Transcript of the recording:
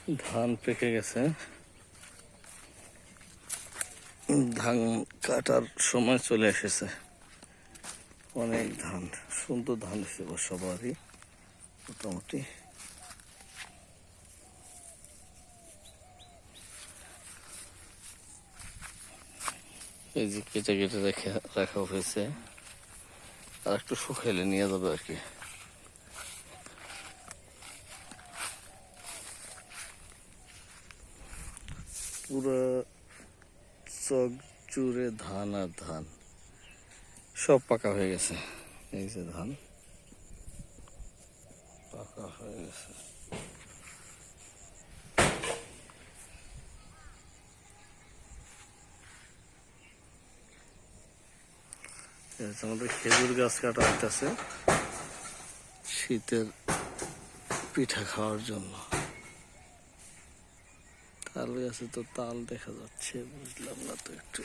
ধান পেকে গেছে, ধান কাটার সময় চলে এসেছে। অনেক ধান, সুন্দর ধান এসেছে সবারই মোটামুটি। এই যে কেটে কেটে রাখা হয়েছে, আর একটু শুকাইলে নিয়ে যাবে আর কি। পুরো চক জুড়ে ধান আর ধান, সব পাকা হয়ে গেছে। এই যে ধান পাকা হয়ে গেছে। আমাদের খেজুর গাছ কাটা হইতেছে শীতের পিঠা খাওয়ার জন্য। তাল গাছে তো তাল দেখা যাচ্ছে, বুঝলাম না তো একটু।